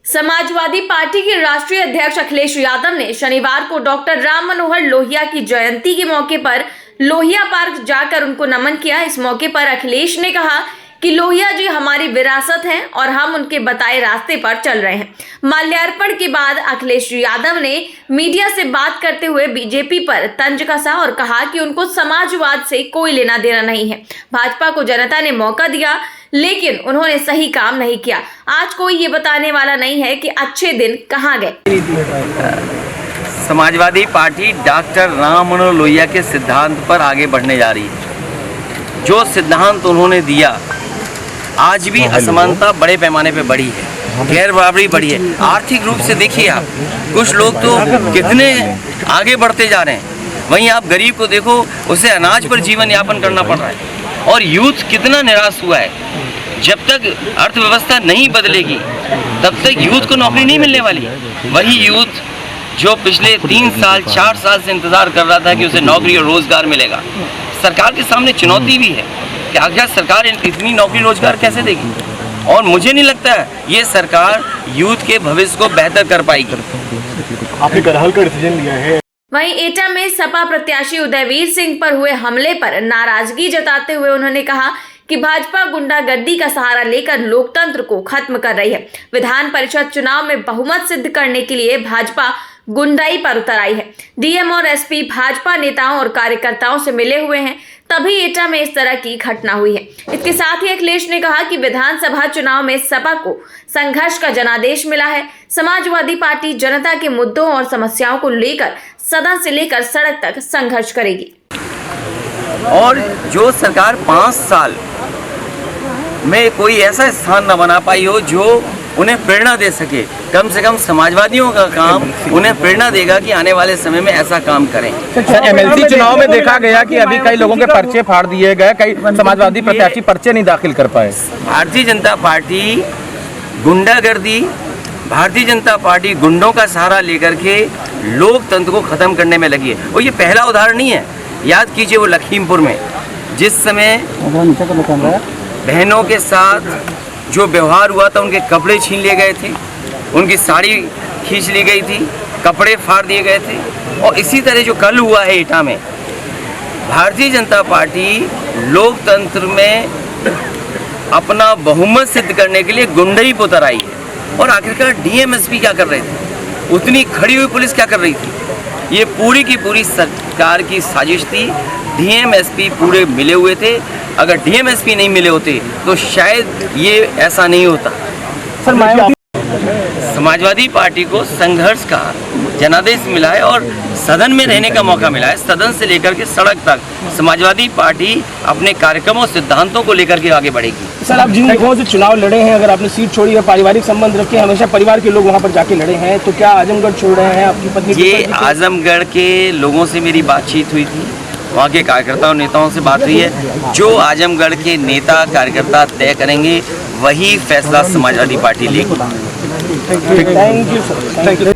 Samajwadi party के राष्ट्रीय अध्यक्ष अखिलेश यादव ने शनिवार को डॉक्टर राम मनोहर लोहिया की जयंती के मौके पर लोहिया पार्क जाकर उनको नमन किया। इस मौके पर अखिलेश ने कहा कि लोहिया जी हमारी विरासत हैं और हम उनके बताए रास्ते पर चल रहे हैं। माल्यार्पण के बाद अखिलेश यादव ने मीडिया से बात करते हुए बीजेपी पर तंज कसा और कहा कि उनको समाजवाद से कोई लेना देना नहीं है। भाजपा को जनता ने मौका दिया लेकिन उन्होंने सही काम नहीं किया। आज कोई ये बताने वाला नहीं है कि अच्छे दिन कहाँ गए। समाजवादी पार्टी डॉक्टर राम मनोहर लोहिया के सिद्धांत पर आगे बढ़ने जा रही है। जो सिद्धांत उन्होंने दिया, आज भी असमानता बड़े पैमाने पे बढ़ी है, गैर बराबरी बढ़ी है। आर्थिक रूप से देखिए आप, कुछ लोग तो कितने आगे बढ़ते जा रहे हैं, वहीं आप गरीब को देखो, उसे अनाज पर जीवन यापन करना पड़ रहा है। और यूथ कितना निराश हुआ है। जब तक अर्थव्यवस्था नहीं बदलेगी तब तक यूथ को नौकरी नहीं मिलने वाली। वही यूथ जो पिछले 3 साल 4 साल से इंतजार कर रहा था कि उसे नौकरी और रोजगार मिलेगा। सरकार के सामने चुनौती भी है कि आखिर सरकार इतनी नौकरी रोजगार कैसे देगी। और मुझे नहीं लगता है ये सरकार यूथ के भविष्य को बेहतर कर पाएगी। आपने करहल का डिसीजन लिया है। वहीं एटा में सपा प्रत्याशी उदयवीर सिंह पर हुए हमले पर नाराजगी जताते हुए उन्होंने कहा कि भाजपा गुंडागर्दी का सहारा लेकर लोकतंत्र को खत्म कर रही है। विधान परिषद चुनाव में बहुमत सिद्ध करने के लिए भाजपा गुंडाई पर उतर आई है। डीएम और एसपी भाजपा नेताओं और कार्यकर्ताओं से मिले हुए हैं, तभी एटा में इस तरह की घटना हुई है। इसके साथ ही अखिलेश ने कहा कि विधानसभा चुनाव में सपा को संघर्ष का जनादेश मिला है। समाजवादी पार्टी जनता के मुद्दों और समस्याओं को लेकर सदन से लेकर सड़क तक संघर्ष करेगी। और जो सरकार 5 साल में कोई ऐसा स्थान न बना पाई हो जो उन्हें प्रेरणा दे सके, कम से कम समाजवादियों का काम उन्हें प्रेरणा देगा कि आने वाले समय में ऐसा काम करें। एमएलसी चुनाव में देखा गया कि अभी कई लोगों के पर्चे फाड़ दिए गए, कई समाजवादी प्रत्याशी पर्चे नहीं दाखिल कर पाए। भारतीय जनता पार्टी गुंडागर्दी, भारतीय जनता पार्टी गुंडों का सहारा लेकर के लोकतंत्र को खत्म करने में लगी है। और ये पहला उदाहरण नहीं है। याद कीजिए वो लखीमपुर में जिस समय बहनों के साथ जो व्यवहार हुआ था, उनके कपड़े छीन लिए गए थे, उनकी साड़ी खींच ली गई थी, कपड़े फाड़ दिए गए थे। और इसी तरह जो कल हुआ है एटा में, भारतीय जनता पार्टी लोकतंत्र में अपना बहुमत सिद्ध करने के लिए गुंडई पर उतर आई है। और आखिरकार डीएम एसपी क्या कर रहे थे, उतनी खड़ी हुई पुलिस क्या कर रही थी। ये पूरी की पूरी सरकार की साजिश थी। डीएम एसपी पूरे मिले हुए थे। अगर डीएम एसपी नहीं मिले होते तो शायद ये ऐसा नहीं होता। समाजवादी पार्टी को संघर्ष का जनादेश मिला है और सदन में रहने का मौका मिला है। सदन से लेकर के सड़क तक समाजवादी पार्टी अपने कार्यक्रमों और सिद्धांतों को लेकर के आगे बढ़ेगी। सर, आप जिन जगहों से चुनाव लड़े हैं, अगर आपने सीट छोड़ी है, पारिवारिक संबंध रखे, हमेशा परिवार के लोग वहां पर जाके लड़े हैं, तो क्या आजमगढ़ छोड़ रहे हैं? आपकी पत्नी ये आजमगढ़ के लोगों से मेरी बातचीत हुई थी, वहाँ के कार्यकर्ताओं नेताओं से बात हुई है। जो आजमगढ़ के नेता कार्यकर्ता तय करेंगे वही फैसला समाजवादी पार्टी लेगी। Thank you sir.